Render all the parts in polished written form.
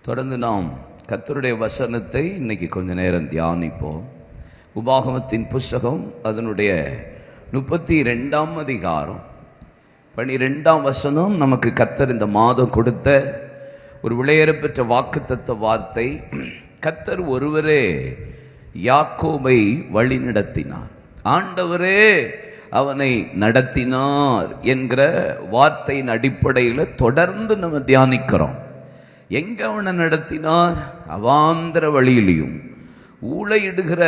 தொடர்ந்து நாம் கர்த்தருடைய வசனத்தை இன்னைக்கு கொஞ்ச நேரம் தியானிப்போம். உபாகமத்தின் புஸ்தகம் அதனுடைய 32ஆம் அதிகாரம் 12ஆம் வசனம் நமக்கு கர்த்தர் இந்த மாதம் கொடுத்த ஒரு விலையேறப்பெற்ற வாக்குத்தத்த வார்த்தை. கர்த்தர் ஒருவரே யாக்கோபை வழி நடத்தினார், ஆண்டவரே அவனை நடத்தினார் என்கிற வார்த்தையின் அடிப்படையில் தொடர்ந்து நம்ம தியானிக்கிறோம். எங்க அவனை நடத்தினார்? அவாந்தர வழியிலும் ஊளையிடுகிற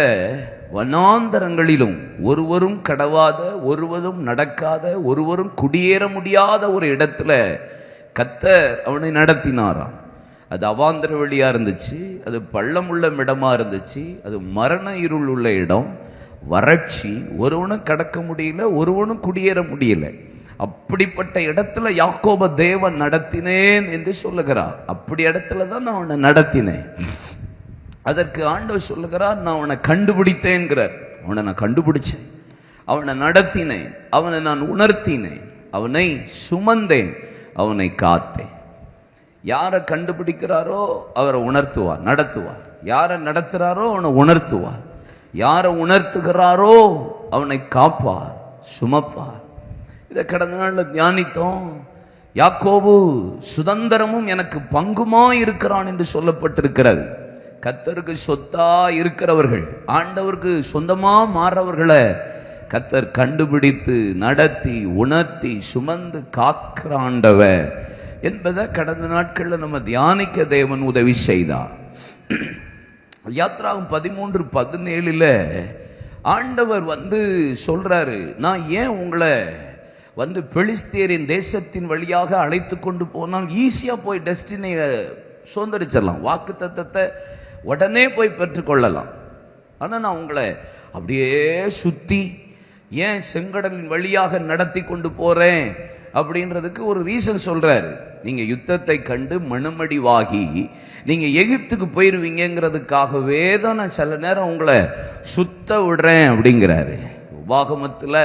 வனாந்தரங்களிலும், ஒருவரும் கடவாத, ஒருவரும் நடக்காத, ஒருவரும் குடியேற முடியாத ஒரு இடத்துல கர்த்தர் அவனை நடத்தினாராம். அது அவாந்தர வழியா இருந்துச்சு, அது பள்ளமுள்ள இடமா இருந்துச்சு, அது மரண இருள் உள்ள இடம், வறட்சி, ஒருவனும் கடக்க முடியல, ஒருவனும் குடியேற முடியல. அப்படிப்பட்ட இடத்துல யாக்கோப தேவன் நடத்தினேன் என்று சொல்லுகிறார். அப்படி இடத்துல தான் நான் அவனை நடத்தினேன். அதற்கு ஆண்டவர் சொல்லுகிறார், நான் அவனை கண்டுபிடித்தேன்கிறார். அவனை நான் கண்டுபிடிச்சேன், அவனை நடத்தினேன், அவனை நான் உணர்த்தினேன், அவனை சுமந்தேன், அவனை காத்தேன். யாரை கண்டுபிடிக்கிறாரோ அவரை உணர்த்துவார், நடத்துவார். யாரை நடத்துகிறாரோ அவனை உணர்த்துவார். யாரை உணர்த்துகிறாரோ அவனை காப்பார், சுமப்பார். இதை கடந்த நாளில் தியானித்தோம். யாக்கோபு சுதந்திரமும் எனக்கு பங்குமா இருக்கிறான் என்று சொல்லப்பட்டிருக்கிறது. கர்த்தருக்கு சொத்தா இருக்கிறவர்கள், ஆண்டவருக்கு சொந்தமா மாறவர்களை கர்த்தர் கண்டுபிடித்து நடத்தி உணர்த்தி சுமந்து காக்கிற ஆண்டவர் என்பதை கடந்த நாட்களில் நம்ம தியானிக்க தேவன் உதவி செய்தார். யாத்ராகம் 13:17 ஆண்டவர் சொல்றாரு, நான் ஏன் உங்களை பெலிஸ்தியரின் தேசத்தின் வழியாக அழைத்து கொண்டு போனால் ஈஸியா போய் டெஸ்டினியை சுதந்திரிச்சிடலாம், வாக்கு தத்தத்தை உடனே போய் பெற்றுக்கொள்ளலாம். ஆனால் நான் உங்களை அப்படியே சுற்றி ஏன் செங்கடலின் வழியாக நடத்தி கொண்டு போறேன் அப்படின்றதுக்கு ஒரு ரீசன் சொல்றாரு. நீங்க யுத்தத்தை கண்டு மனமடிவாகி நீங்க எகிப்துக்கு போயிருவீங்கிறதுக்காகவே தான் நான் சில நேரம் உங்களை சுத்த விடுறேன் அப்படிங்கிறாரு. உபாகமத்தில்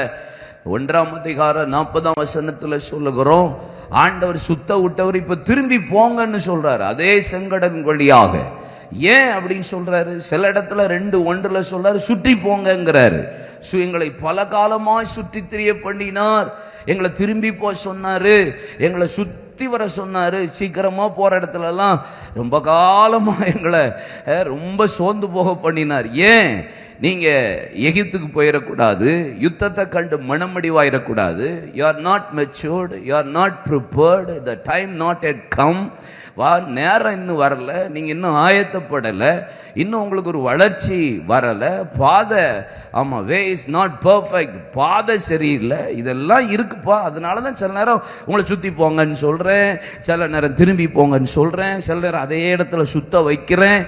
1ஆம் அதிகாரம் 40ஆம் வசனத்துல சொல்லுகிறோம், ஆண்டவர் சுத்த விட்டவர் இப்ப திரும்பி போங்கன்னு சொல்றாரு, அதே செங்கடலின் வழியாக. ஏன் அப்படின்னு சொல்றாரு? சில இடத்துல 2:1 சொல்றாரு, சுற்றி போங்கிறாரு. எங்களை பல காலமாய் சுற்றி திரிய பண்ணினார், எங்களை திரும்பி போக சொன்னாரு, எங்களை சுத்தி வர சொன்னாரு. சீக்கிரமா போற இடத்துல எல்லாம் ரொம்ப காலமா எங்களை ரொம்ப சோர்ந்து போக பண்ணினார். ஏன்? நீங்க எகிப்துக்கு போயிடக்கூடாது, யுத்தத்தை கண்டு மனமடிவாயிடக்கூடாது. You are not matured, you are not prepared, the time not yet come. நேரம் இன்னும் வரல, நீங்க இன்னும் ஆயத்தப்படலை, இன்னும் உங்களுக்கு ஒரு வளர்ச்சி வரலை, பாதை வே இஸ் நாட் பர்ஃபெக்ட், பாதை சரியில்லை, இதெல்லாம் இருக்குப்பா. அதனால தான் சில நேரம் உங்களை சுற்றி போங்கன்னு சொல்கிறேன், சில நேரம் திரும்பி போங்கன்னு சொல்கிறேன், சில நேரம் அதே இடத்துல சுத்த வைக்கிறேன்.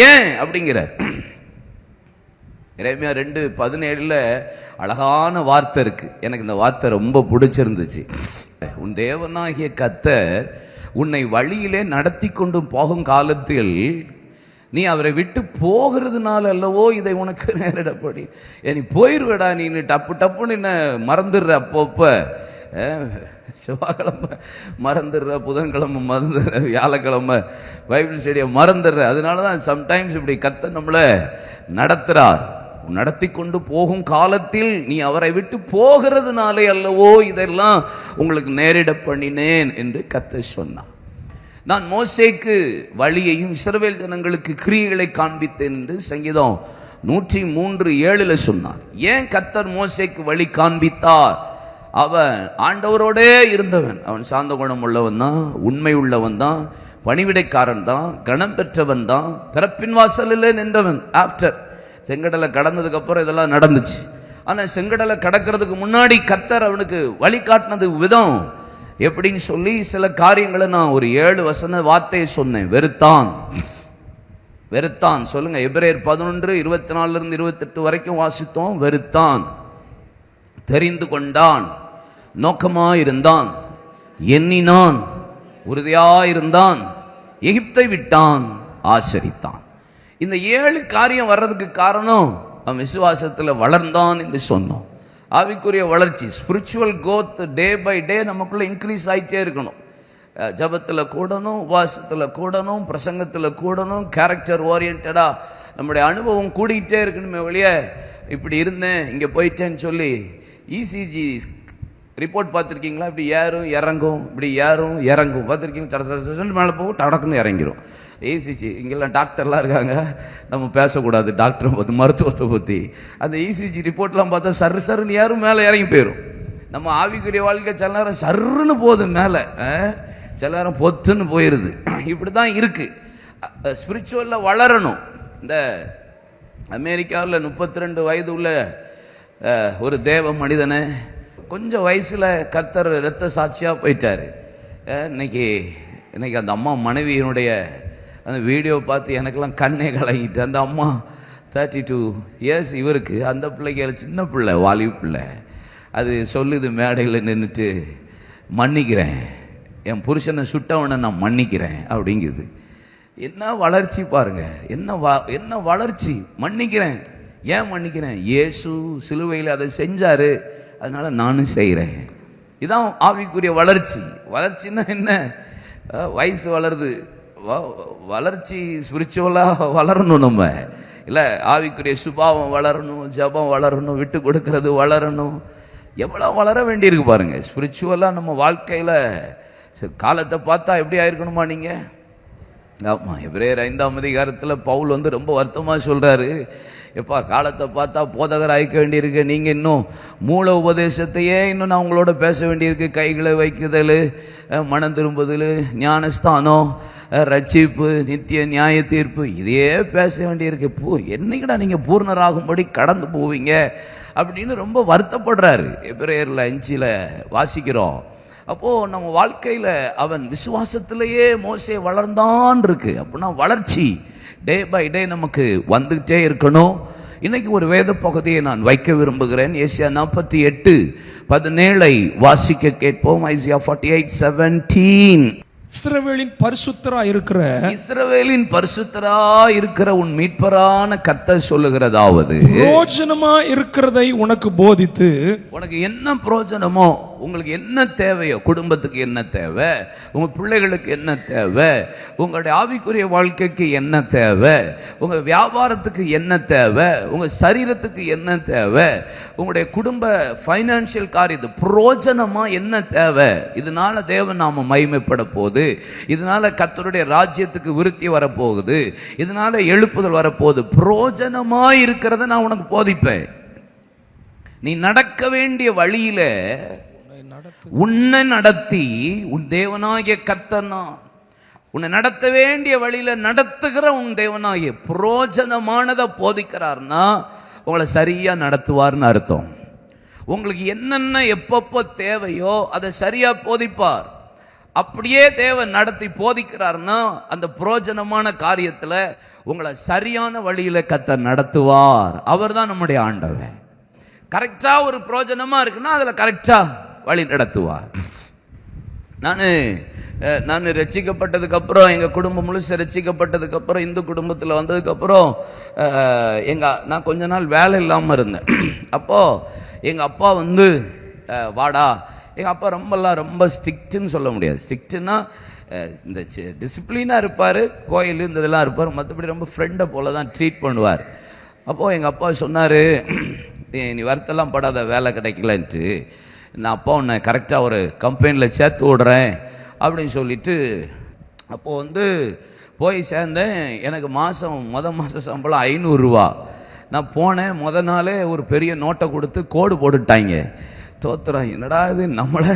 ஏன் அப்படிங்கிற எரேமியா 2:17 அழகான வார்த்தை இருக்கு. எனக்கு இந்த வார்த்தை ரொம்ப பிடிச்சிருந்துச்சு. உன் தேவனாகிய கர்த்தர் உன்னை வழியிலே நடத்தி கொண்டு போகும் காலத்தில் நீ அவரை விட்டு போகிறதுனால அல்லவோ இதை உனக்கு நேரிடப்படி. நீ போயிருவேடா, நீ டப்பு டப்புன்னு என்ன மறந்துடுற, அப்பப்போ செவ்வாய்க்கிழமை மறந்துடுற, புதன்கிழமை மறந்துடுற, வியாழக்கிழமை பைபிள் ஸ்டடியை மறந்துடுற. அதனால தான் சம்டைம்ஸ் இப்படி கர்த்தர் நம்மளை நடத்துறார். நடத்தி கொண்டு போகும் காலத்தில் நீ அவரை விட்டு போகிறதுனாலே அல்லவோ இதெல்லாம் உங்களுக்கு நேரிட பண்ணினேன் என்று கர்த்தர் சொன்னார். நான் மோசேக்கு வழியையும் இஸ்ரவேல் ஜனங்களுக்கு கிரியைகளை காண்பித்தேன் என்று சங்கீதம் 103:7 சொன்னார். ஏன் கர்த்தர் மோசேக்கு வழி காண்பித்தார்? அவன் ஆண்டவரோடே இருந்தவன், அவன் சாந்த குணம் உள்ளவன் தான், உண்மை உள்ளவன் தான், பணிவிடைக்காரன் தான், கணம் பெற்றவன் தான், பிறப்பின் வாசலில் நின்றவன். ஆஃப்டர் செங்கடலை கடந்ததுக்கு அப்புறம் இதெல்லாம் நடந்துச்சு. ஆனால் செங்கடலை கடக்கிறதுக்கு முன்னாடி கர்த்தர் அவனுக்கு வழி காட்டினது விதம் எப்படின்னு சொல்லி சில காரியங்களை நான் ஒரு 7 வசன வார்த்தையை சொன்னேன். வெறுத்தான், வெறுத்தான் சொல்லுங்க. எபிரேயர் 11:24-28 வரைக்கும் வாசித்தோம். வெறுத்தான், தெரிந்து கொண்டான், நோக்கமாயிருந்தான், எண்ணினான், உறுதியாயிருந்தான், எகிப்தை விட்டான், ஆசரித்தான். இந்த 7 காரியம் வர்றதுக்கு காரணம் அவன் விசுவாசத்தில் வளர்ந்தான் என்று சொன்னோம். ஆவிக்குரிய வளர்ச்சி, spiritual growth day by day நமக்குள்ள இன்க்ரீஸ் ஆகிட்டே இருக்கணும். ஜபத்தில் கூடணும், உபவாசத்தில் கூடணும், பிரசங்கத்தில் கூடணும், கேரக்டர் ஓரியன்டாக நம்முடைய அனுபவம் கூடிக்கிட்டே இருக்கணுமே ஒழிய இப்படி இருந்தேன் இங்கே போயிட்டேன்னு சொல்லி இசிஜி ரிப்போர்ட் பார்த்துருக்கீங்களா? இப்படி ஏறும் இறங்கும், இப்படி ஏறும் இறங்கும் பார்த்துருக்கீங்க. மேலே போகும், டடக்குன்னு இறங்கிடும். இசிஜி இங்கெல்லாம் டாக்டர்லாம் இருக்காங்க, நம்ம பேசக்கூடாது டாக்டரை பற்றி, மருத்துவத்தை பற்றி. அந்த இசிஜி ரிப்போர்ட்லாம் பார்த்தா சருன்னு ஏறும், மேலே இறங்கி போயிடும். நம்ம ஆவிக்குரிய வாழ்க்கை சில நேரம் சருன்னு போகுது மேலே, சில நேரம் பொத்துன்னு போயிடுது. இப்படி தான் இருக்குது. ஸ்பிரிச்சுவலில் வளரணும். இந்த அமெரிக்காவில் 32 வயது உள்ள ஒரு தேவ மனிதனை கொஞ்சம் வயசில் கர்த்தர் இரத்த சாட்சியாக போயிட்டார். இன்னைக்கு அந்த அம்மா மனைவியினுடைய அந்த வீடியோ பார்த்து எனக்கெல்லாம் கண்ணே கலங்கிட்டு. அந்த அம்மா 32 இயர்ஸ், இவருக்கு அந்த பிள்ளைக்கு சின்ன பிள்ளை, வாலிப பிள்ளை. அது சொல்லுது மேடையில் நின்றுட்டு, மன்னிக்கிறேன், என் புருஷனை சுட்டவனை நான் மன்னிக்கிறேன் அப்படிங்குது. என்ன வளர்ச்சி பாருங்க, என்ன வளர்ச்சி. மன்னிக்கிறேன். ஏன் மன்னிக்கிறேன்? இயேசு சிலுவையில் அதை செஞ்சாரு, அதனால நானும் செய்கிறேன். இதுதான் ஆவிக்குரிய வளர்ச்சி. வளர்ச்சின்னா என்ன? வயசு வளருது, வளர்ச்சி ஸ்பிரிச்சுவலாக வளரணும். நம்ம இல்லை, ஆவிக்குரிய சுபாவம் வளரணும், ஜபம் வளரணும், விட்டு கொடுக்கறது வளரணும். எவ்வளோ வளர வேண்டியிருக்கு பாருங்க ஸ்பிரிச்சுவலாக நம்ம வாழ்க்கையில். காலத்தை பார்த்தா எப்படி ஆயிருக்கணுமா நீங்கள்? ஆமாம், எபிரேயர் 5ஆம் அதிகாரத்தில் பவுல் ரொம்ப வருத்தமாக சொல்கிறாரு, எப்பா காலத்தை பார்த்தா போதகர் ஆயிக்க வேண்டியிருக்கு, நீங்கள் இன்னும் மூல உபதேசத்தையே இன்னும் நான் உங்களோட பேச வேண்டியிருக்கு. கைகளை வைக்குதல், மனம் திரும்புதல், ஞானஸ்தானம், ரட்சிப்பு, நித்திய நியாய தீர்ப்பு, இதையே பேச வேண்டியிருக்கு. என்னைக்கிடா நீங்கள் பூர்ணராகும்படி கடந்து போவீங்க அப்படின்னு ரொம்ப வருத்தப்படுறாரு. எபிரேயரில் 5 வாசிக்கிறோம். அப்போது நம்ம வாழ்க்கையில் அவன் விசுவாசத்திலேயே மோசே வளர்ந்தான் இருக்கு. அப்படின்னா வளர்ச்சி டே பை டே நமக்கு வந்துகிட்டே இருக்கணும். இன்னைக்கு ஒரு வேத பகுதியை நான் வைக்க விரும்புகிறேன். ஏசியா 48:17 வாசிக்க கேட்போம். ஐசியா 48:17. இஸ்ரவேலின் பரிசுத்தரா இருக்கிற உன் மீட்பரான கர்த்தர் சொல்லுகிறதாவது, பிரயோஜனமா இருக்கிறதை உனக்கு போதித்து, உனக்கு என்ன பிரயோஜனமோ, உங்களுக்கு என்ன தேவையோ, குடும்பத்துக்கு என்ன தேவை, உங்க பிள்ளைகளுக்கு என்ன தேவை, உங்களுடைய ஆவிக்குரிய வாழ்க்கைக்கு என்ன தேவை, உங்க வியாபாரத்துக்கு என்ன தேவை, உங்க சரீரத்துக்கு என்ன தேவை, உங்களுடைய குடும்ப ஃபைனான்சியல் காரியத்து பிரயோஜனமா என்ன தேவை, இதனால தேவன் நாம மகிமைப்பட போகுது, இதனால கர்த்தருடைய ராஜ்யத்துக்கு விருத்தி வரப்போகுது, இதனால எழுப்புதல் வரப்போகுது, பிரயோஜனமா இருக்கிறத நான் உனக்கு போதிப்பேன். நீ நடக்க வேண்டிய வழியில உன்னை நடத்தி, உன் தேவனாகிய கர்த்தர் உன்னை நடத்த வேண்டிய வழியில நடத்துகிற உன் தேவனாகிய பிரயோஜனமானதை போதிக்கிறார்னா உங்களை சரியா நடத்துவார்னு அர்த்தம். உங்களுக்கு என்னென்ன எப்பப்போ தேவையோ அதை சரியா போதிப்பார். அப்படியே தேவன் நடத்தி போதிக்கிறார்னா அந்த பிரயோஜனமான காரியத்தில் உங்களை சரியான வழியில கர்த்தர் நடத்துவார். அவர் தான் நம்முடைய ஆண்டவர். கரெக்டா ஒரு பிரயோஜனமா இருக்குன்னா அதுல கரெக்டா வழி நடத்துவார். நான் ரட்சிக்கப்பட்டதுக்கு அப்புறம், எங்கள் குடும்பம் முழுசு ரட்சிக்கப்பட்டதுக்கு அப்புறம், இந்து குடும்பத்தில் வந்ததுக்கப்புறம் நான் கொஞ்ச நாள் வேலை இல்லாமல் இருந்தேன். அப்போது எங்கள் அப்பா வாடா, எங்கள் அப்பா ரொம்ப ஸ்ட்ரிக்ட்டுன்னு சொல்ல முடியாது. ஸ்ட்ரிக்ட்டுன்னா இந்த டிசிப்ளினாக இருப்பார், கோயில் இந்த இதெல்லாம் இருப்பார், மற்றபடி ரொம்ப ஃப்ரெண்டை போல தான் ட்ரீட் பண்ணுவார். அப்போது எங்கள் அப்பா சொன்னார், நீ வருத்தெல்லாம் படாத, வேலை கிடைக்கலன்ட்டு, நான் அப்பா உன்னை கரெக்டாக ஒரு கம்பெனியில் சேர்த்து விடுறேன் அப்படின்னு சொல்லிட்டு, அப்போது போய் சேர்ந்தேன். எனக்கு மாதம் சம்பளம் 500 ரூபா. நான் போனேன், நாளே ஒரு பெரிய நோட்டை கொடுத்து கோடு போட்டுட்டாங்க. தோத்துறேன், என்னடா இது, நம்மளை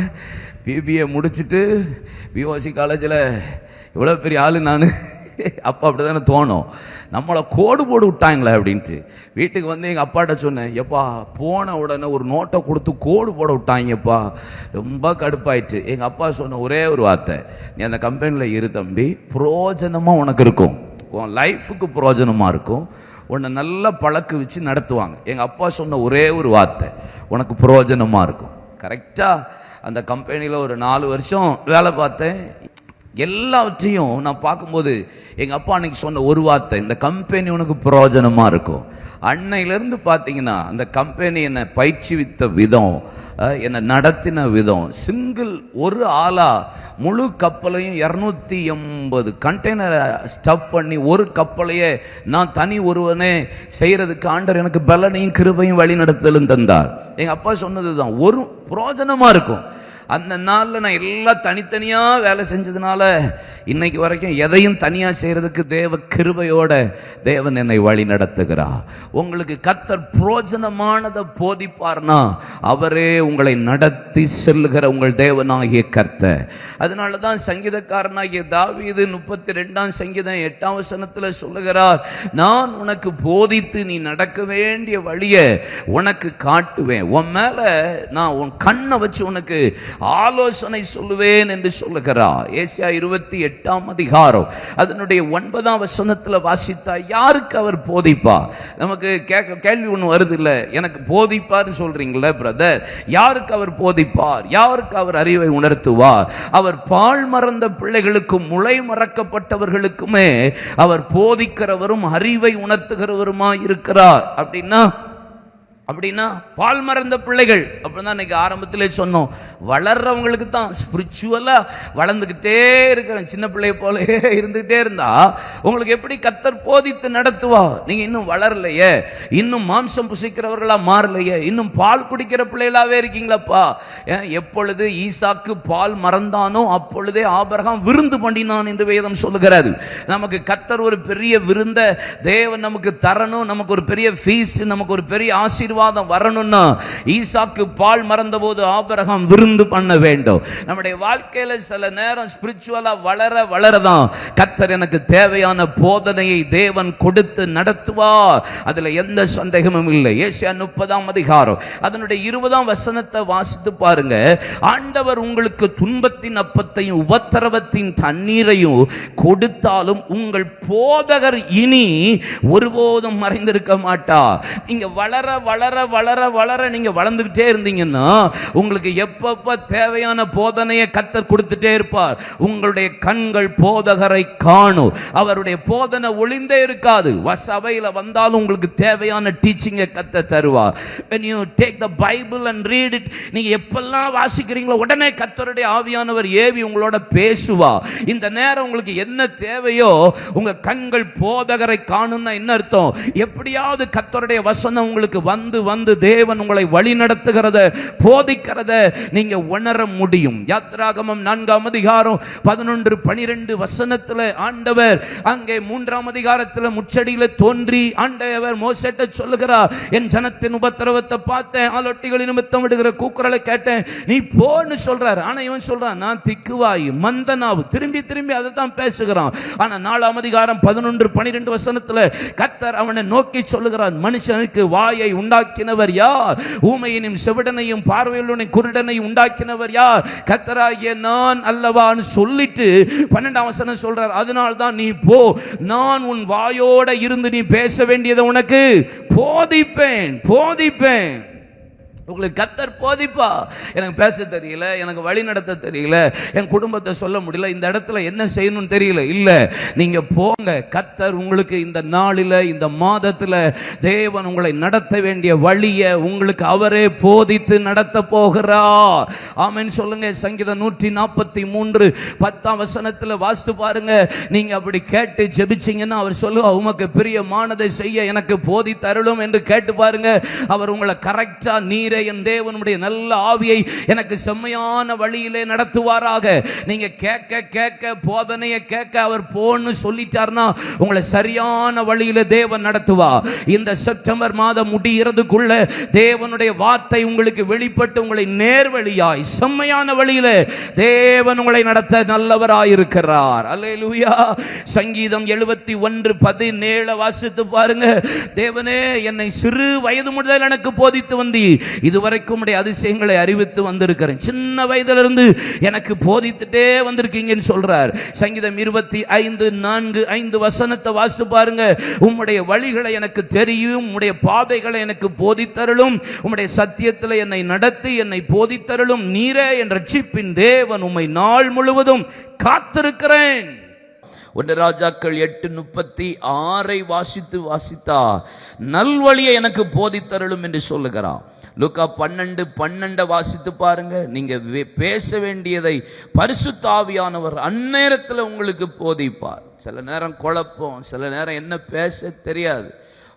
பிபிஏ முடிச்சுட்டு பிஓசி காலேஜில் இவ்வளோ பெரிய ஆள் நான், அப்போ அப்படி தானே தோணும், நம்மளை கோடு போட்டு விட்டாங்களே அப்படின்ட்டு. வீட்டுக்கு எங்கள் அப்பாட்ட சொன்னேன், எப்பா போன உடனே ஒரு நோட்டை கொடுத்து கோடு போட விட்டாங்கப்பா, ரொம்ப கடுப்பாயிட்டு. எங்கள் அப்பா சொன்ன ஒரே ஒரு வார்த்தை, நீ அந்த கம்பெனியில் இரு தம்பி, புரோஜனமாக உனக்கு இருக்கும், உன் லைஃபுக்கு புரோஜனமாக இருக்கும், உன்னை நல்லா பழக்க வச்சு நடத்துவாங்க. எங்கள் அப்பா சொன்ன ஒரே ஒரு வார்த்தை, உனக்கு புரோஜனமாக இருக்கும். கரெக்டாக அந்த கம்பெனியில் ஒரு 4 வருஷம் வேலை பார்த்தேன். எல்லாவற்றையும் நான் பார்க்கும்போது எங்கள் அப்பா அன்னைக்கு சொன்ன ஒரு வார்த்தை, இந்த கம்பெனி உனக்கு பிரயோஜனமாக இருக்கும். அன்னையிலேருந்து பார்த்தீங்கன்னா அந்த கம்பெனி என்னை பயிற்சிவித்த விதம், என்னை நடத்தின விதம், சிங்கிள் ஒரு ஆளா முழு கப்பலையும் 280 கண்டெய்னரை ஸ்டப் பண்ணி ஒரு கப்பலையே நான் தனி ஒருவனே செய்கிறதுக்கு ஆண்டவர் எனக்கு பலனையும் கிருபையும் வழி நடத்தலும் தந்தார். எங்கள் அப்பா சொன்னது தான், ஒரு பிரோஜனமாக இருக்கும். அந்த நாளில் நான் எல்லாம் தனித்தனியாக வேலை செஞ்சதுனால இன்னைக்கு வரைக்கும் எதையும் தனியாக செய்கிறதுக்கு தேவ கிருபையோட தேவன் என்னை வழி நடத்துகிறார். உங்களுக்கு கர்த்தர் பிரோஜனமானதை போதிப்பார்னா அவரே உங்களை நடத்தி செல்லுகிற உங்கள் தேவனாகிய கர்த்தர். அதனால தான் சங்கீதக்காரனாகிய தாவீது 32ஆம் சங்கீதம் 8ஆம் வசனத்தில் சொல்லுகிறார், நான் உனக்கு போதித்து நீ நடக்க வேண்டிய வழியை உனக்கு காட்டுவேன், உன் மேலே நான் உன் கண்ணை வச்சு உனக்கு ஆலோசனை சொல்லுவேன் என்று சொல்லுகிறார். ஏசாயா 28ஆம் அதிகாரம் அதனுடைய 9ஆம் வசனத்தில் வாசித்தா யாருக்கு அவர் போதிப்பா? நமக்கு கேள்வி ஒன்று வருது இல்லை, எனக்கு போதிப்பார்னு சொல்றீங்களே பிரதர், யாருக்கு அவர் போதிப்பார்? யாருக்கு அவர் அறிவை உணர்த்துவார்? அவர் பால் மறந்த பிள்ளைகளுக்கும் முளை மறக்கப்பட்டவர்களுக்குமே அவர் போதிக்கிறவரும் அறிவை உணர்த்துகிறவருமா இருக்கிறார். அப்படின்னா பால் மறந்த பிள்ளைகள் அப்படின்னா இன்னைக்கு ஆரம்பத்திலே சொன்னோம், வளர்றவங்களுக்கு தான். ஸ்பிரிச்சுவலா வளர்ந்துக்கிட்டே இருக்கிற சின்ன பிள்ளைய போல இருந்துகிட்டே இருந்தா உங்களுக்கு எப்படி கர்த்தர் போதித்து நடத்துவா? நீங்க இன்னும் வளரலையே, இன்னும் மாம்சம் புசிக்கிறவர்களா மாறலையே, இன்னும் பால் குடிக்கிற பிள்ளைகளாவே இருக்கீங்களப்பா. எப்பொழுது ஈசாக்கு பால் மறந்தானோ அப்பொழுதே ஆபிரகாம் விருந்து பண்ணினான் என்று வேதம் சொல்லுகிறது. நமக்கு கர்த்தர் ஒரு பெரிய விருந்த தேவன் நமக்கு தரணும், நமக்கு ஒரு பெரிய ஃபீஸ்ட், நமக்கு ஒரு பெரிய ஆசீர்வாதம் வரணும்னா ஈசாக்கு பால் மறந்த போது ஆபிரகாம் விருந்து பண்ண வேண்டும். நம்முடைய வாழ்க்கையில சில நேரம் ஸ்பிரிச்சுவலா வளரதான் கர்த்தர் எனக்கு தேவையான போதனையை தேவன் கொடுத்து நடத்துவார். அதுல எந்த சந்தேகமும் இல்லை. ஏசாயா 30ஆம் அதிகாரம் அதனுடைய 20ஆம் வசனத்தை வாசித்து பாருங்க. ஆண்டவர் உங்களுக்கு துன்பத்தின் அப்பத்தையும் உபத்திரவத்தின் தண்ணீரையும் கொடுத்தாலும் உங்கள் போதகர் இனி ஒருபோதும் மறைந்திருக்க மாட்டார். நீங்க வளர வளர வளர வளர நீங்க வளர்ந்துகிட்டே இருந்தீங்கன்னா உங்களுக்கு எப்பப்ப தேவையான போதனையை கர்த்தர் கொடுத்துட்டே இருப்பார். உங்களுடைய கண்கள் போதகரை காணும். அவருடைய போதனை ஒளிந்தே இருக்காது. சபையில வந்தாலும் உங்களுக்கு தேவையான டீச்சிங்கை கர்த்தர் தருவார். when you take the bible and read it, நீங்க எப்பெல்லாம் வாசிக்கிறீங்களோ உடனே கர்த்தருடைய ஆவியானவர் ஏவி உங்களோட பேசுவா. இந்த நேரம் உங்களுக்கு என்ன தேவையோ உங்க கண்கள் போதகரை காணும்னா என்ன அர்த்தம்? எப்படியாவது கர்த்தருடைய வசனம் உங்களுக்கு வந்து தேவன் உங்களை வழி நடத்துகிறத போதிக்கிறத நீங்க உணர முடியும். யாத்திராகமம் 4ஆம் அதிகாரம் 11-12 வசனத்தில் ஆண்டவர் அங்கே 3ஆம் அதிகாரத்தில் முச்சடியில தோன்றி ஆண்டவர் மோசேட்ட சொல்லுகிறார், என் ஜனத்தின் உபத்திரவத்தை பார்த்தேன், ஆலோட்டிகளின் நிமித்தம் விடுகிற கூக்குரலை கேட்டேன், நீ போன்னு சொல்றார். ஆனா இவன் சொல்றான், நான் திக்குவாய் மந்தனாவு, திரும்பி திரும்பி அதை தான் பேசுகிறான். ஆனா 4ஆம் அதிகாரம் 11-12 வசனத்தில் கர்த்தர் அவனை நோக்கி சொல்லுகிறார், மனுஷனுக்கு வாயை உண்டாக்கினவர் யார்? ஊமையையும் செவிடனையும் பார்வையுள்ளவனையும் குருடனையும் உண்டாக்கினவர் யார்? கர்த்தராகிய நான் அல்லவான்னு சொல்லிட்டு 12ஆம் வசனம் சொல்றார், அதனால தான் நீ போ, நான் உன் வாயோட இருந்து நீ பேச வேண்டியதை உனக்கு போதிப்பேன். உங்களுக்கு கர்த்தர் போதிப்பா. எனக்கு பேச தெரியல, எனக்கு வழி நடத்த தெரியல, என் குடும்பத்தை சொல்ல முடியல, இந்த இடத்துல என்ன செய்யணும்னு தெரியல. இல்ல, நீங்க போங்க. கர்த்தர் உங்களுக்கு இந்த நாளில் இந்த மாதத்தில் தேவன் உங்களை நடத்த வேண்டிய வழியை உங்களுக்கு அவரே போதித்து நடத்த போகிறார். ஆமென் சொல்லுங்க. சங்கீதம் 143:10 வசனத்தில் வாசித்து பாருங்க. நீங்க அப்படி கேட்டு ஜெபிச்சீங்கன்னா அவர் சொல்லுவார், உமக்கு பிரியமானதை செய்ய எனக்கு போதித்து அருளும் என்று கேட்டு பாருங்க. அவர் உங்களை கரெக்டா நீரே என் தேவனுடைய நல்ல ஆவியை எனக்கு செம்மையான வழியிலே நடத்துவாராக. நீங்க கேட்க கேட்க போதனையை கேட்க அவர் போன்னு சொல்லிட்டார்னா உங்களை சரியான வழியில தேவன் நடத்துவார். இந்த செப்டம்பர் மாதம் முடிகிறதுக்குள்ள தேவனுடைய வார்த்தை உங்களுக்கு வெளிப்பட்டு உங்களை நேர்வழியாய் செம்மையான வழியில தேவன் உங்களை நடத்த நல்லவராயிருக்கிறார். அல்லேலூயா. சங்கீதம் 71:17 வாசித்து பாருங்க. தேவனே, என்னை சிறு வயது முதல் எனக்கு போதித்து வந்தீர், இதுவரைக்கும் உடைய அதிசயங்களை அறிவித்து வந்திருக்கிறேன். சின்ன வயதிலிருந்து எனக்கு போதித்துட்டே வந்திருக்கீங்கன்னு சொல்றார். சங்கீதம் 25:4-5 வசனத்தை வாசித்து பாருங்க. உம்முடைய வழிகளை எனக்கு தெரியும், உம்முடைய பாதைகளை எனக்கு போதித்தருளும், உம்முடைய சத்தியத்தில் என்னை நடத்தி என்னை போதித்தருளும், நீரே என் ரட்சிப்பின் தேவன், உம்மை நாள் முழுவதும் காத்திருக்கிறேன். 1 ராஜாக்கள் 8:36 வாசித்தா நல்வழியை எனக்கு போதித்தருளும் என்று சொல்லுகிறார். லூக்கா 12:12 வாசித்து பாருங்க. நீங்க பேச வேண்டியதை பரிசுத்த ஆவியானவர் அந்நேரத்தில் உங்களுக்கு போதிப்பார். சில நேரம் குழப்பம், சில நேரம் என்ன பேச தெரியாது.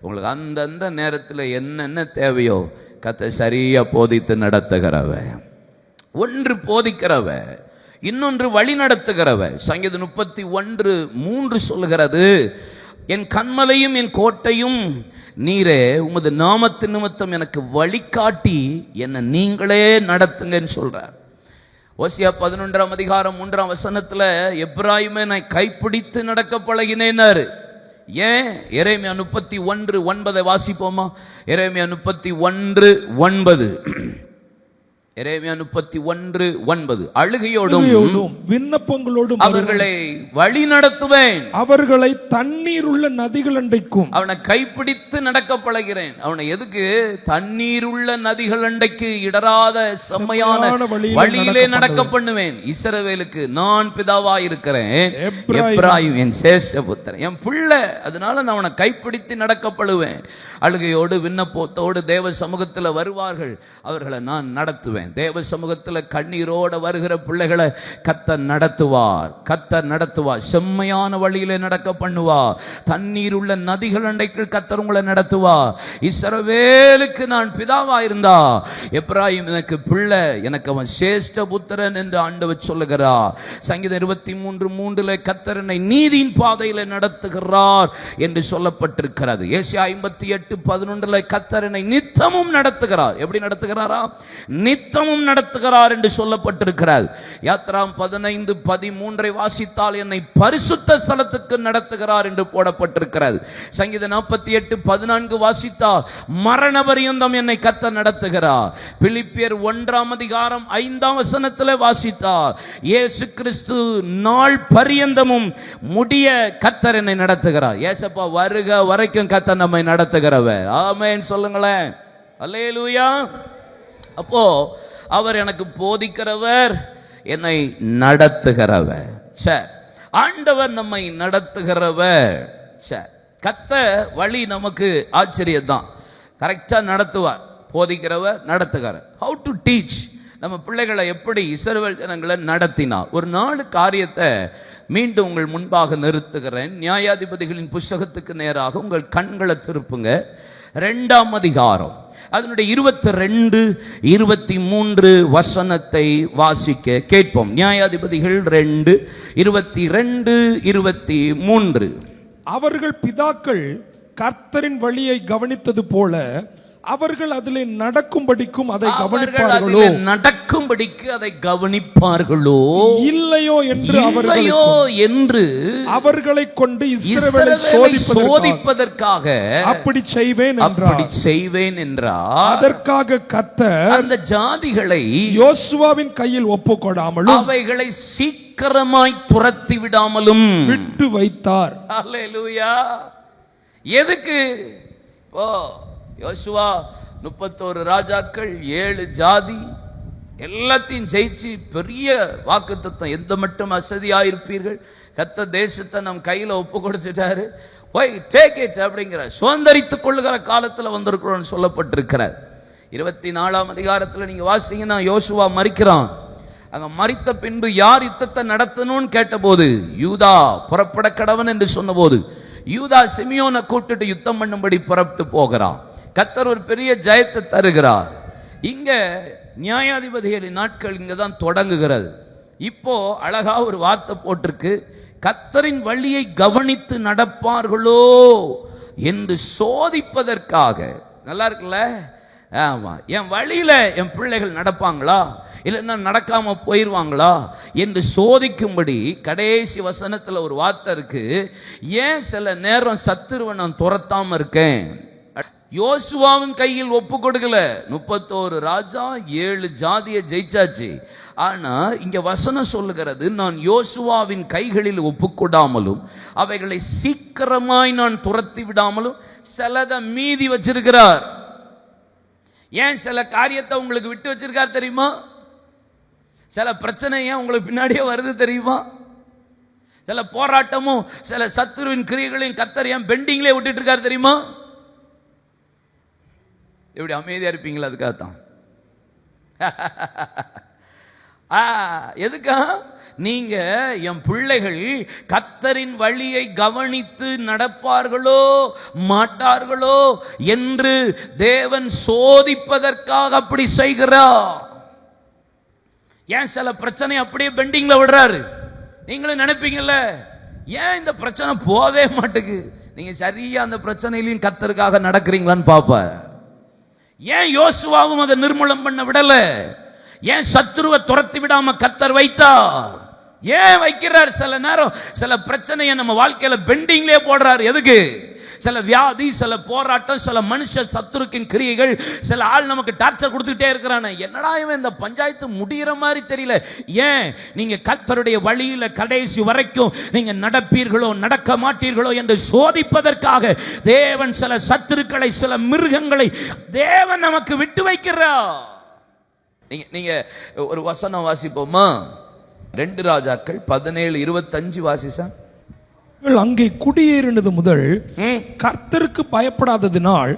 உங்களுக்கு அந்தந்த நேரத்தில் என்னென்ன தேவையோ கர்த்தர் சரியா போதித்து நடத்துகிறவ. ஒன்று போதிக்கிறவ, இன்னொன்று வழி நடத்துகிறவ. சங்கீதம் 31:3 சொல்லுகிறது, என் கன்மலையும் என் கோட்டையும் நீரே, உமது நாமத்து நிமித்தம் எனக்கு வழிகாட்டி என்னை நீங்களே நடத்துங்கன்னு சொல்றார். ஓசியா 11:3 எப்பிராயீமே நான் கைப்பிடித்து நடக்க பழகினேன்னாரு. ஏன்? எரேமியா 31:9 வாசிப்போமா? எரேமியா 31:9. எரேமியா 31:9. அழுகையோடும் விண்ணப்பங்களோடும் அவர்களை வழி நடத்துவேன், அவர்களை தண்ணீர் உள்ள நதிகள் அண்டைக்கும். அவனை கைப்பிடித்து நடக்க பழகிறேன். அவனை எதுக்கு? தண்ணீர் உள்ள நதிகள் அண்டைக்கு இடராத செம்மையான வழியிலே நடக்க பண்ணுவேன். இஸ்ரவேலுக்கு நான் பிதாவா இருக்கிறேன், எப்பிராயீம் என் சேஷ்டபுத்திரன், என் பிள்ளை. அதனால நான் அவனை கைப்பிடித்து நடக்கப்படுவேன். அழுகையோடு விண்ணப்பத்தோடு தேவ சமூகத்தில் வருவார்கள், அவர்களை நான் நடத்துவேன். தேவ சமூகத்தில் கண்ணீரோடு வருகிற பிள்ளைகளை கர்த்தர் நடத்துவார். கர்த்தர் நடத்துவார், செம்மையான வழியிலே நடக்க பண்ணுவார். தண்ணீர் உள்ள நதிகள் அண்டைக்கு கர்த்தர் உங்களை நடத்துவார். இஸ்ரவேலுக்கு நான் பிதாவா இருந்தா, எப்பிராயீம் எனக்கு பிள்ளை, எனக்கு அவன் சேஷ்ட புத்திரன் என்று ஆண்டவர் சொல்லுகிறார். சங்கீதம் 23:3 கர்த்தர் என்னை நீதியின் பாதையில நடத்துகிறார் என்று சொல்லப்பட்டிருக்கிறது. ஏசாயா 58:11 கர்த்தர் என்னை நித்தமும் நடத்துகிறார். எப்படி நடத்துகிறாரா? நித்தமும் நடத்துகிறார் என்று சொல்லப்பட்டிருக்கிறது. யாத்ராம் 15:13 வாசித்தால் என்னை பரிசுத்த ஸ்தலத்துக்கு நடத்துகிறார் என்று போடப்பட்டிருக்கிறது. சங்கீதம் 48:14 வாசித்தால் மரண பரியந்தம் என்னை கர்த்தர் நடத்துகிறார். பிலிப்பியர் 1:5 வாசித்தால் இயேசு கிறிஸ்து நாள் பரியந்தமும் முடிய கர்த்தர் என்னை நடத்துகிறார். ஏசப்பா வருக வரைக்கும் கர்த்தர் நம்மை நடத்துகிறவர். ஆமென் சொல்லுங்களேன். அல்லேலூயா. அப்போ அவர் எனக்கு போதிக்கிறவர், என்னை நடத்துகிறவர். சரி, ஆண்டவர் நம்மை நடத்துகிறவர். சரி, கர்த்தர் வழி நமக்கு ஆச்சரியம் தான். கரெக்டா நடத்துவார், போதிக்கிறவர், நடத்துகிறார். How to teach. நம்ம பிள்ளைகளை எப்படி இஸ்ரவேல் ஜனங்களை நடத்தினார். ஒரு 4 காரியத்தை மீண்டும் உங்கள் முன்பாக நிறுத்துகிறேன். நியாயாதிபதிகளின் புஸ்தகத்துக்கு நேராக உங்கள் கண்களை திருப்புங்க. 2ஆம் அதிகாரம் அதனுடைய 22-23 வசனத்தை வாசிக்க கேட்போம். நியாயாதிபதிகள் 2:22-23. அவர்கள் பிதாக்கள் கர்த்தரின் வழியை கவனித்தது போல அவர்கள் அதிலே நடக்கும்படிக்கும் அதை கவனிப்பார்களோ? நடக்கும்படிக்கு அதை கவனிப்பார்களோ இல்லையோ என்று அவர்களை கொண்டு இஸ்ரவேலை சோதிப்பதற்காக அப்படி செய்வேன் என்றார். அதற்காக கர்த்தர் அந்த ஜாதிகளை யோசுவாவின் கையில் ஒப்புக்கொடாமலும் அவைகளை சீக்கிரமாய் துரத்தி விடாமலும் விட்டு வைத்தார். அல்லேலூயா. எதுக்கு? யோசுவா 31 ராஜாக்கள், 7 ஜாதி, எல்லாத்தையும் ஜெயிச்சு பெரிய வாக்குத்தத்தம். எந்த மட்டும் அசதியாயிருப்பீர்கள், கர்த்தர் தேசத்தை நம் கையில் ஒப்பு கொடுத்துட்டாரு, போய் டேக் இட் அப்படிங்கிற சுதந்திரித்துக் கொள்ளுகிற காலத்தில் வந்திருக்கிறோம் சொல்லப்பட்டிருக்கிறார். 24ஆம் அதிகாரத்தில் நீங்க வாசிங்கன்னா யோசுவா மரிக்கிறான். அங்க மரித்த பின்பு யார் யுத்தத்தை நடத்தணும்னு கேட்டபோது யூதா புறப்பட கடவன் என்று சொன்னபோது யூதா சிமியோனை கூட்டிட்டு யுத்தம் பண்ணும்படி புறப்பட்டு போகிறான். கர்த்தர் ஒரு பெரிய ஜெயத்தை தருகிறார். இங்க நியாயாதிபதிகளின் நாட்கள் இங்க தான் தொடங்குகிறது. இப்போ அழகா ஒரு வார்த்தை போட்டிருக்கு, கர்த்தரின் வழியை கவனித்து நடப்பார்களோ என்று சோதிப்பதற்காக. நல்லா இருக்குல்ல? ஆமா, என் வழியில என் பிள்ளைகள் நடப்பாங்களா இல்லைன்னா நடக்காம போயிடுவாங்களா என்று சோதிக்கும்படி கடைசி வசனத்துல ஒரு வார்த்தை இருக்கு. ஏன் சில நேரம் சத்துருவை நான் துரத்தாம இருக்கேன்? யோசுவாவின் கையில் ஒப்பு கொடுக்கல. 31 ராஜா, 7 ஜாதியை ஜெயிச்சாச்சு. ஆனா இங்க வசனம் சொல்லுகிறது, நான் யோசுவாவின் கைகளில் ஒப்புக்கொடாமலும் அவைகளை சீக்கிரமாய் நான் துரத்தி விடாமலும் சிலத மீதி வச்சிருக்கிறார். ஏன் சில காரியத்தை உங்களுக்கு விட்டு வச்சிருக்கார் தெரியுமா? சில பிரச்சனை ஏன் உங்களுக்கு பின்னாடியே வருது தெரியுமா? சில போராட்டமும் சில சத்துருவின் கிரியைகளையும் கர்த்தர் ஏன் பெண்டிங்லேயே விட்டுட்டு இருக்காரு தெரியுமா? எப்படி அமைதியா இருப்பீங்களா? அதுக்காகத்தான். எதுக்கா? நீங்க என் பிள்ளைகள் கர்த்தரின் வழியை கவனித்து நடப்பார்களோ மாட்டார்களோ என்று தேவன் சோதிப்பதற்காக அப்படி செய்கிறார். ஏன் சில பிரச்சனை அப்படியே பெண்டிங்ல விடுறாரு? நீங்களும் நினைப்பீங்கல்ல, ஏன் இந்த பிரச்சனை போவே மாட்டுக்கு? நீங்க சரியா அந்த பிரச்சனையிலையும் கர்த்தருக்காக நடக்கிறீங்களான்னு பாப்ப. ஏன் யோசுவாவும் அதை நிர்மூலம் பண்ண விடல? ஏன் சத்துருவை துரத்தி விடாம கர்த்தர் வைத்தார்? ஏன் வைக்கிறார்? சில நேரம் சில பிரச்சனையை நம்ம வாழ்க்கையில பெண்டிங்லயே போடுறாரு. எதுக்கு? சில வியாதி, சில போராட்டம், சில மனுஷ சத்துருக்கின் கிரியைகள், சில ஆள் நமக்கு டார்ச்சர் கொடுத்துட்டே இருக்கிறானே, என்னடா இவன் இந்த பஞ்சாயத்து முடிகிற மாதிரி தெரியல. ஏன்? நீங்க கர்த்தருடைய வழியில கடைசி வரைக்கும் நீங்க நடப்பீர்களோ நடக்க மாட்டீர்களோ என்று சோதிப்பதற்காக தேவன் சில சத்துருக்களை, சில மிருகங்களை தேவன் நமக்கு விட்டு வைக்கிறார். நீங்க ஒரு வசனம் வாசிப்போமா? 2 ராஜாக்கள் 17:25 வாசிசா. அங்கே குடியேறினது முதல் கர்த்தருக்கு பயப்படாததினால்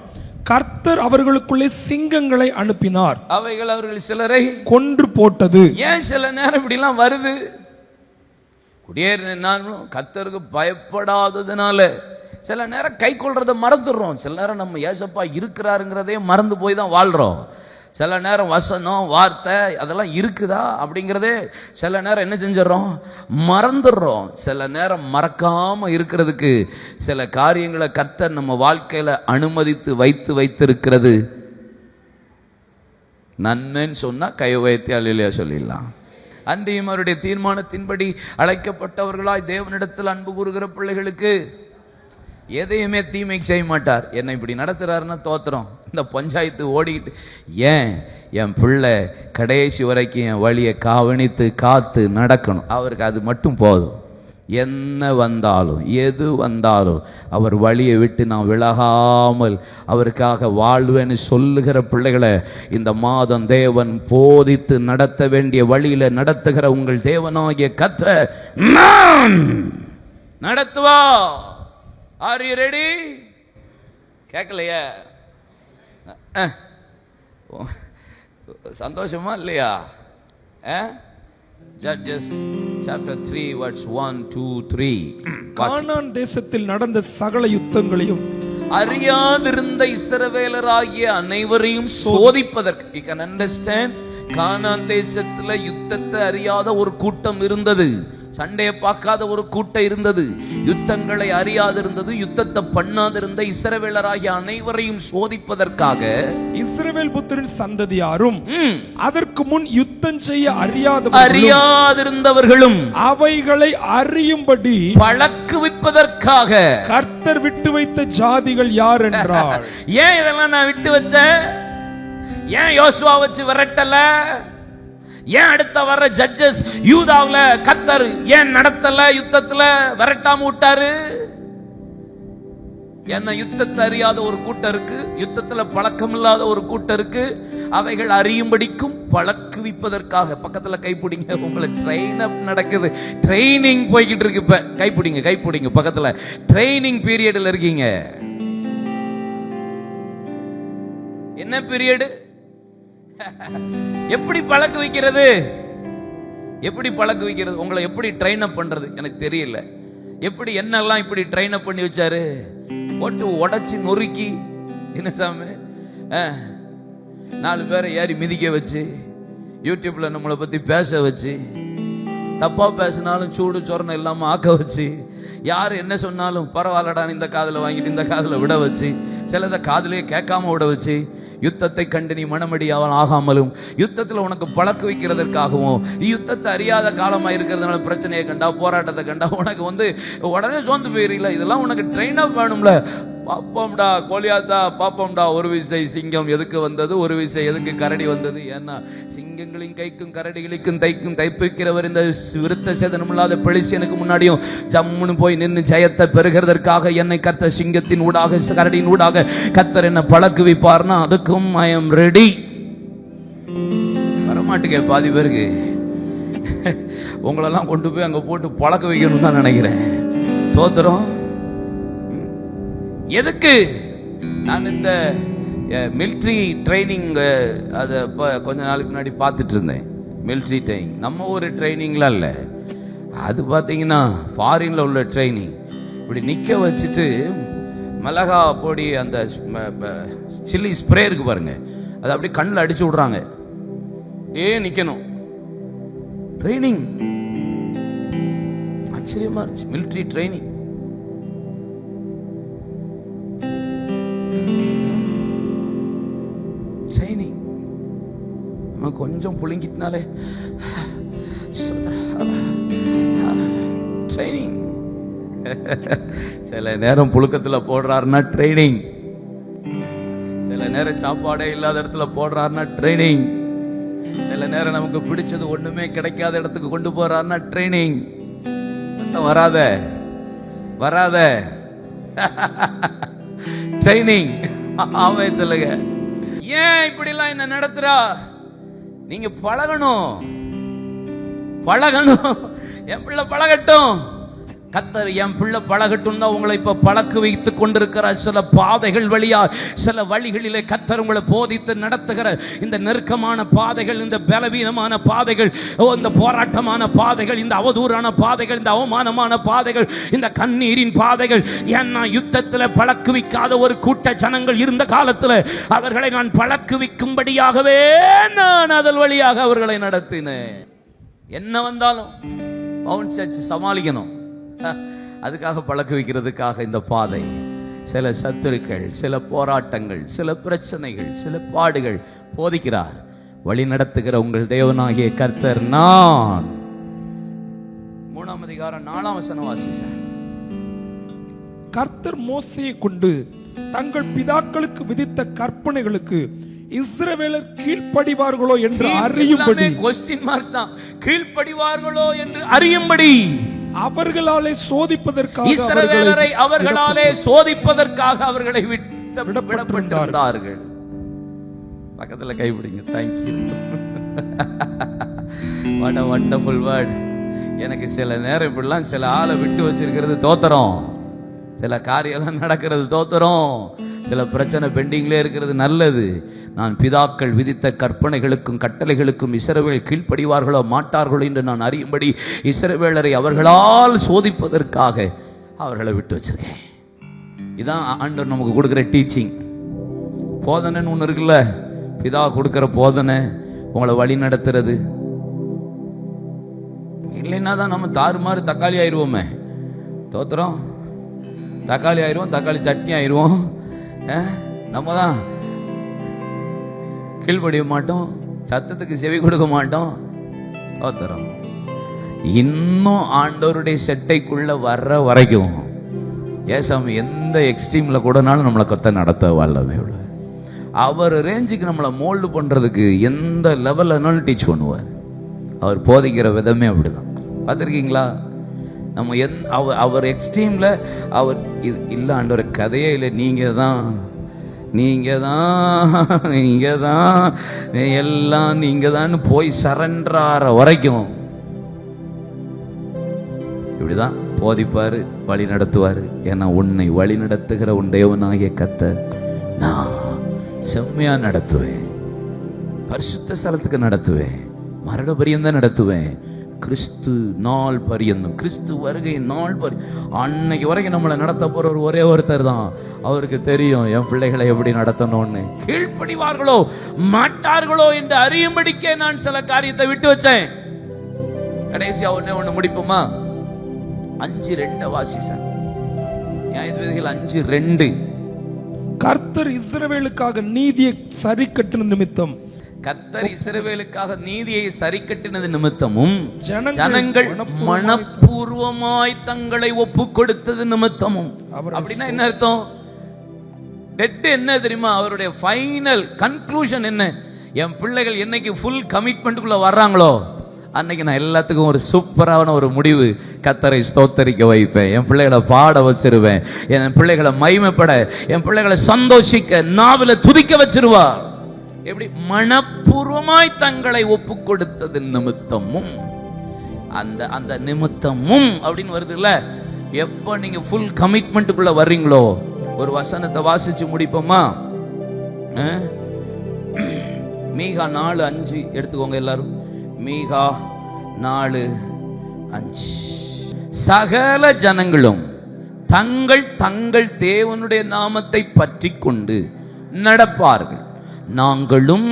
கர்த்தர் அவர்களுக்குள்ளே சிங்கங்களை அனுப்பினார். அவைகள் அவர்கள் சிலரை கொன்று போட்டது. ஏன் சில நேரம் இப்படி எல்லாம் வருது? குடியேறினாலும் கர்த்தருக்கு பயப்படாததுனால சில நேரம் கை கொள்றதை மறந்துடுறோம். சில நேரம் நம்ம ஏசப்பா இருக்கிறாருங்கிறதே மறந்து போய் தான் வாழ்றோம். சில நேரம் வசனம், வார்த்தை அதெல்லாம் இருக்குதா அப்படிங்கிறதே சில நேரம் என்ன செஞ்சிடறோம்? மறந்துடுறோம். சில நேரம் மறக்காம இருக்கிறதுக்கு சில காரியங்களை கர்த்தர் நம்ம வாழ்க்கையில அனுமதித்து வைத்திருக்கிறது நன்மைன்னு சொன்னா கை வைத்து அல்லேலூயா சொல்லிடலாம். அன்றையும் அவருடைய தீர்மானத்தின்படி அழைக்கப்பட்டவர்களாய் தேவனிடத்தில் அன்பு கூறுகிற பிள்ளைகளுக்கு எதையுமே தீமைக்கு செய்ய மாட்டார். என்னை இப்படி நடத்துறாருன்னா தோத்திரம். இந்த பஞ்சாயத்து ஓடிக்கிட்டு, ஏன் என் பிள்ளை கடைசி வரைக்கும் என் வழியை கவனித்து காத்து நடக்கணும். அவருக்கு அது மட்டும் போதும். என்ன வந்தாலும் எது வந்தாலும் அவர் வழியை விட்டு நான் விலகாமல் அவருக்காக வாழ்வேன்னு சொல்லுகிற பிள்ளைகளை இந்த மாதம் தேவன் போதித்து நடத்த வேண்டிய வழியில நடத்துகிற உங்கள் தேவனாகிய கர்த்தர் நடத்துவா. Are you ready? கேட்கலையா? சந்தோஷமா இல்லையா? Judges chapter 3 verse 1, 2, 3. கானான் தேசத்தில் நடந்த சகல யுத்தங்களையும் அறியாதிருந்த இஸ்ரவேலராகிய அனைவரையும் சோதிப்பதற்கு. You can understand, கானான் தேசத்துல யுத்தத்தை அறியாத ஒரு கூட்டம் இருந்தது. சண்டையை பார்க்காத ஒரு கூட்டம் இருந்தது. யுத்தங்களை அறியாதிருந்தது. யுத்தத்தை பண்ணாதிருந்த இஸ்ரவேலராகிய அனைவரையும் சோதிப்பதற்காக இஸ்ரவேல் புத்திரன் சந்ததியாரும் அதற்கு முன் யுத்தம் செய்ய அறியாதிருந்தவர்களும் அவைகளை அறியும்படி பழக்குவிப்பதற்காக கர்த்தர் விட்டு வைத்த ஜாதிகள் யார் என்றார். ஏன் இதெல்லாம் நான் விட்டு வச்சேன்? ஏன் யோசுவா வச்சு விரட்டல? ஏன் அடுத்த வர்ற ஜட்ஜஸ் யூதாவுல கர்த்தர் ஏன் நடத்தல? யுத்தத்துல விரட்டாம விட்டாரு. என்ன? யுத்தத்தை அறியாத ஒரு கூட்டம் இருக்கு, யுத்தத்துல பழக்கம் இல்லாத ஒரு கூட்டம் இருக்கு. அவைகள் அறியும்படிக்கும் பழக்குவிப்பதற்காக. பக்கத்துல கைப்பிடிங்க, உங்களை ட்ரெயின் அப் நடக்குது, ட்ரைனிங் போய்கிட்டு இருக்கு. இப்ப கைப்பிடிங்க பக்கத்துல ட்ரைனிங் பீரியட்ல இருக்கீங்க. என்ன பீரியடு? எப்படி பழக்க வைக்கிறது? எப்படி பழக்க வைக்கிறது? உங்களை எப்படி ட்ரெயின் அப் பண்றது எனக்கு தெரியல. எப்படி என்னெல்லாம் இப்படி ட்ரெயின் அப் பண்ணி வச்சாரு? போட்டு உடைச்சி நொறுக்கி, என்ன சாமி, 4 பேரை ஏறி மிதிக்க வச்சு, யூடியூப்ல நம்மளை பத்தி பேச வச்சு, தப்பா பேசினாலும் சூடு சொரணம் இல்லாம ஆக்க வச்சு, யார் என்ன சொன்னாலும் பரவாயில்லடான்னு இந்த காதுல வாங்கிட்டு இந்த காதுல விட வச்சு, சிலதை காதுலயே கேட்காம விட வச்சு, யுத்தத்தை கண்டு நீ மனமடியாவன் ஆகாமலும் யுத்தத்தில் உனக்கு பழக்க வைக்கிறதற்காகவும், யுத்தத்தை அறியாத காலமாக இருக்கிறதுனால பிரச்சனையை கண்டா, போராட்டத்தை கண்டா உனக்கு உடனே சோர்ந்து போயிடல. இதெல்லாம் உனக்கு ட்ரெயின் அப் வேணும்ல. பாப்போம்டா கோலியாத்தா, பாப்போம்டா ஒரு விசை சிங்கம் எதுக்கு வந்தது, ஒரு விசை எதுக்கு கரடி வந்தது. ஏன்னா சிங்கங்களின் கைக்கும் கரடிகளுக்கும் தைப்பிக்கிறவர் இந்த விருத்த சேதனம் இல்லாத பெலிஸ்தியனுக்கு முன்னாடியும் ஜம்முன்னு போய் நின்று ஜெயத்தை பெறுகிறதற்காக என்னை கர்த்தர் சிங்கத்தின் ஊடாக கரடியின் ஊடாக கர்த்தர் என்ன பழக்குவிப்பார்னா அதுக்கும் ஐ எம் ரெடி. வரமாட்டுக்கே பாதி பேருக்கு. உங்களெல்லாம் கொண்டு போய் அங்கே போட்டு பழக்க வைக்கணும்னு தான் நினைக்கிறேன். தோத்திரம். எதுக்கு? நான் இந்த மிலிட்ரி ட்ரைனிங் அதை கொஞ்ச நாளுக்கு முன்னாடி பார்த்துட்டு இருந்தேன். மிலிட்ரி ட்ரைனிங் நம்ம ஒரு ட்ரைனிங்லாம் இல்லை, அது பார்த்தீங்கன்னா ஃபாரினில் உள்ள ட்ரைனிங். இப்படி நிற்க வச்சுட்டு மிளகா பொடி அந்த சில்லி ஸ்ப்ரே இருக்கு பாருங்க, அதை அப்படியே கண்ணில் அடிச்சு விடுறாங்க. நிற்கணும். ட்ரைனிங் ஆச்சரியமா இருந்துச்சு. Military training. ட்ரைனிங் நம்ம கொஞ்சம் புழுங்கிட்டனாலே ட்ரைனிங். சில நேரம் புழுக்கத்தில் போடுறாருன்னா ட்ரைனிங், சில நேரம் சாப்பாடே இல்லாத இடத்துல போடுறாருன்னா ட்ரைனிங், சில நேரம் நமக்கு பிடிச்சது ஒண்ணுமே கிடைக்காத இடத்துக்கு கொண்டு போறாருன்னா ட்ரைனிங். வராத வராத ட்ரைனிங். ஆமே சொல்லுங்க. ஏன் இப்படி எல்லாம் என்ன நடத்துறா? நீங்க பழகணும், பழகணும். என் பிள்ளை பழகட்டும். கர்த்தர் என் பிள்ளை பழகட்டும் தான் உங்களை இப்ப பழக்க வைத்துக் கொண்டிருக்கிறார். சில பாதைகள் வழியா, சில வழிகளிலே கர்த்தர் உங்களை போதித்து நடத்துகிற இந்த நெருக்கமான பாதைகள், இந்த பலவீனமான பாதைகள், இந்த போராட்டமான பாதைகள், இந்த அவதூறான பாதைகள், இந்த அவமானமான பாதைகள், இந்த கண்ணீரின் பாதைகள். ஏன்னா யுத்தத்தில் பழக்குவிக்காத ஒரு கூட்ட ஜனங்கள் இருந்த காலத்தில் அவர்களை நான் பழக்குவிக்கும்படியாகவே நான் அதன் வழியாக அவர்களை நடத்தினேன். என்ன வந்தாலும் பவுன் சர்ச் சமாளிக்கணும். அதுக்காக பழக்க வைக்கிறதுக்காக இந்த பாதை. சில சத்துருக்கள், சில போராட்டங்கள், சில பிரச்சனைகள், சில பாடுகள் போதிக்கிறார். வழி நடத்துகிற உங்கள் தேவனாகிய கர்த்தர் நான். 3ஆம் அதிகாரம் 4ஆம் வசனம் வாசிச்சேன். கர்த்தர் மோசேயை கொண்டு தங்கள் பிதாக்களுக்கு விதித்த கற்பனைகளுக்கு இஸ்ரவேலர் கீழ்ப்படிவார்களோ என்று அறியும்படி. क्वेश्चन மார்க் தான். கீழ்ப்படிவார்களோ என்று அறியும்படி அவர்களாலே சோதிப்பதற்காக, இஸ்ரவேலரை அவர்களாலே சோதிப்பதற்காக அவர்களை விடப்பட்டார்கள். பக்கத்துல கைப்பிடிங்க. Thank you. What a wonderful word. எனக்கு சில நேரம் இப்படிலாம் சில ஆளை விட்டு வச்சிருக்கிறது தோத்திரம், சில காரியெல்லாம் நடக்கிறது தோத்திரம், சில பிரச்சனை பெண்டிங்ல இருக்கிறது நல்லது. நான் பிதாக்கள் விதித்த கற்பனைகளுக்கும் கட்டளைகளுக்கும் இஸ்ரவேல் கீழ்ப்படிவார்களோ மாட்டார்களோ என்று நான் அறியும்படி இஸ்ரவேலரை அவர்களால் சோதிப்பதற்காக அவர்களை விட்டு வச்சிருக்கேன். இதான் ஆண்டவர் நமக்கு கொடுக்குற டீச்சிங். போதனைன்னு ஒன்று இருக்குல்ல, பிதா கொடுக்குற போதனை உங்களை வழி நடத்துறது. இல்லைன்னா தான் நம்ம தாறுமாறு தக்காளி ஆயிடுவோமே. தோத்திரம். தக்காளி ஆயிடுவோம், தக்காளி சட்னி ஆயிடுவோம். நம்ம தான் கீழ்ப்படிய மாட்டோம், சத்தத்துக்கு செவி கொடுக்க மாட்டோம். தோத்திரம். இன்னும் ஆண்டவருடைய செட்டைக்குள்ள வர்ற வரைக்கும் ஏசாமி எந்த எக்ஸ்ட்ரீம்ல கூடனாலும் நம்மளை கொத்த நடத்த வல்லமை உள்ள அவர் ரேஞ்சுக்கு நம்மளை மோல்டு பண்றதுக்கு எந்த லெவல்னாலும் டீச் பண்ணுவார். அவர் போதிக்கிற விதமே அப்படிதான். பார்த்துருக்கீங்களா? நம்ம அவர் எக்ஸ்ட்ரீம்ல அவர் இல்லை ஆண்டவர் கதையே இல்லை, நீங்க தான் எல்லாம் நீங்க தான் போய் சரண்டர் ஆகிற வரைக்கும் இப்படிதான் போதிப்பாரு, வழி நடத்துவாரு. ஏன்னா உன்னை வழி நடத்துகிற உன் தேவனாகிய கர்த்தர் நான் செம்மையா நடத்துவேன், பரிசுத்த ஸ்தலத்துக்கு நடத்துவேன், மரண பரியந்தம் நடத்துவேன், கிறிஸ்து நாள் பரியந்தம், கிறிஸ்து வருகை நாள் அன்னைக்கு வரைக்கும் நம்மளை நடத்த போற ஒரே ஒருத்தர் தான். அவருக்கு தெரியும் என் பிள்ளைகளை எப்படி நடத்தணும்னு. கீழ்ப்படிவார்களோ மாட்டார்களோ என்று அறியும்படிக்கே நான் சில காரியத்தை விட்டு வச்சேன். கடைசியா ஒண்ணு முடிப்போமா? 5:2 வாசிச்சேன். நியாயாதிபதிகள் 5:2. கர்த்தர் இஸ்ரவேலுக்காக நீதியை சரி கட்டின நிமித்தம், கர்த்தர் இஸ்ரவேலுக்காக நீதியை சரி கட்டினது நிமித்தமும், ஜனங்கள் மனப்பூர்வமாய் தங்களை ஒப்பு கொடுத்தது நிமித்தமும். அப்படின்னா என்ன அர்த்தம்? டெட் என்ன தெரியுமா? அவருடைய ஃபைனல் கன்க்ளூஷன் என்ன? என் பிள்ளைகள் என்னைக்கு ஃபுல் கமிட்மெண்ட்டுக்குள்ள வர்றாங்களோ அன்னைக்கு நான் எல்லாத்துக்கும் ஒரு சூப்பரான ஒரு முடிவு கர்த்தரை ஸ்தோத்தரிக்க வைப்பேன். என் பிள்ளைகளை பாட வச்சிருவேன், என் பிள்ளைகளை மகிமைப்பட, என் பிள்ளைகளை சந்தோஷிக்க, நாவில துதிக்க வச்சிருவார். எப்படி? மனப்பூர்வமாய் தங்களை ஒப்பு கொடுத்தது நிமித்தமும். அந்த அந்த நிமித்தமும் அப்படின்னு வருதுல்ல. எப்போ நீங்க ஃபுல் கமிட்மெண்ட்டுக்குள்ள வர்றீங்களோ, ஒரு வசனத்தை வாசிச்சு முடிப்போமா? மீகா 4:5 எடுத்துக்கோங்க எல்லாரும். மீகா 4:5. சகல ஜனங்களும் தங்கள் தங்கள் தேவனுடைய நாமத்தை பற்றி கொண்டு நடப்பார்கள், நாங்களும்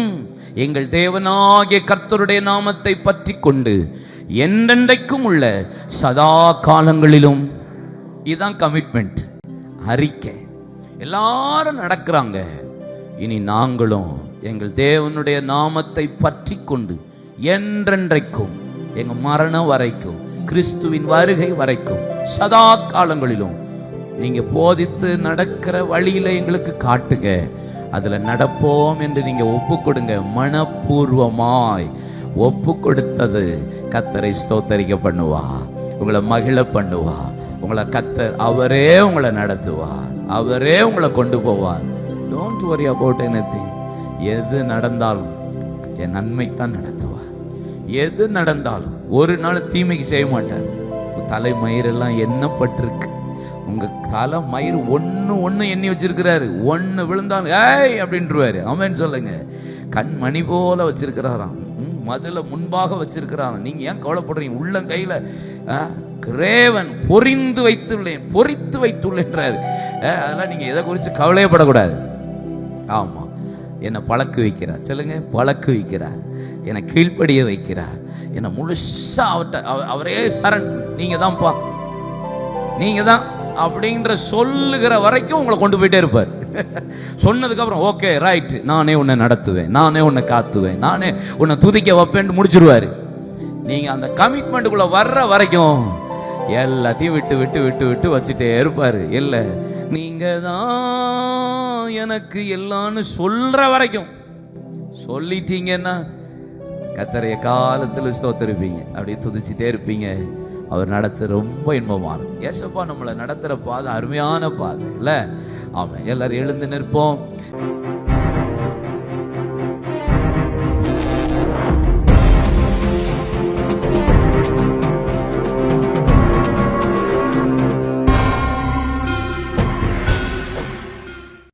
எங்கள் தேவனாகிய கர்த்தருடைய நாமத்தை பற்றி கொண்டு என்றென்றைக்கும் உள்ள சதா காலங்களிலும். இதுதான் கமிட்மெண்ட், அறிக்கை. எல்லாரும் நடக்கிறாங்க, இனி நாங்களும் எங்கள் தேவனுடைய நாமத்தை பற்றி கொண்டு என்றென்றைக்கும், எங்க மரணம் வரைக்கும், கிறிஸ்துவின் வருகை வரைக்கும், சதா காலங்களிலும் நீங்க போதித்து நடக்கிற வழியில எங்களுக்கு காட்டுங்க, அதுல நடப்போம் என்று நீங்க ஒப்பு கொடுங்க. மனப்பூர்வமாய் ஒப்பு கொடுத்தது கர்த்தரை ஸ்தோத்தரிக்க பண்ணுவா, உங்களை மகிழ பண்ணுவா. உங்களை கர்த்தர் அவரே உங்களை நடத்துவார், அவரே உங்களை கொண்டு போவார். Don't worry about anything. எது நடந்தாலும் என் நன்மை தான் நடத்துவார். எது நடந்தாலும் ஒரு நாள் தீமைக்கு செய்ய மாட்டார். தலை மயிரெல்லாம் எண்ணப்பட்டிருக்கு, உங்க தலை மயிர் ஒண்ணு எண்ணி வச்சிருக்கிறாரு. ஒண்ணு விழுந்தாலும் ஏய் அப்படின்ட்டுருவாரு. ஆமென் சொல்லுங்க. கண்மணி போல வச்சிருக்கிறாராம், மதுல முன்பாக வச்சிருக்கிறாராம். நீங்க ஏன் கவலைப்படுறீங்க? உள்ளங்கையில கிரேவன் பொறித்து வைத்துள்ளேன்றாரு. அதெல்லாம் நீங்க எதை குறித்து கவலையப்படக்கூடாது. ஆமா, என்னை பழக்க வைக்கிறார். சொல்லுங்க, பழக்க வைக்கிறார், என்னை கீழ்ப்படிய வைக்கிறார், என்னை முழுசா அவரே சரண். நீங்க தான்ப்பா, நீங்க தான் அப்படின்ற சொல்லுகிற வரைக்கும் உங்களை கொண்டு போயிட்டே இருப்பார். சொன்னதுக்கு அப்புறம் ஓகே ரைட், நானே உன்னை நடத்துவேன், நானே உன்னை காத்துவேன், நானே உன்னை துதிக்க வைப்பேன்னு முடிச்சிருவாரு. நீங்க அந்த கமிட்மெண்ட்டுக்குள்ள வர்ற வரைக்கும் எல்லாத்தையும் விட்டு விட்டு விட்டு விட்டு வச்சுட்டே இருப்பாரு. இல்லை, நீங்க தான் எனக்கு எல்லாம்னு சொல்ற வரைக்கும் சொல்லிட்டீங்கன்னா கர்த்தரைய காலத்தில் ஸ்தோத்திரிப்பீங்க, அப்படியே துதிச்சுட்டே இருப்பீங்க. அவர் நடத்த ரொம்ப இன்பமானது. ஏசப்பா நம்மளை நடத்துகிற பாதை அருமையான பாதை இல்லை? ஆமாம், எல்லாரும் எழுந்து நிற்போம்.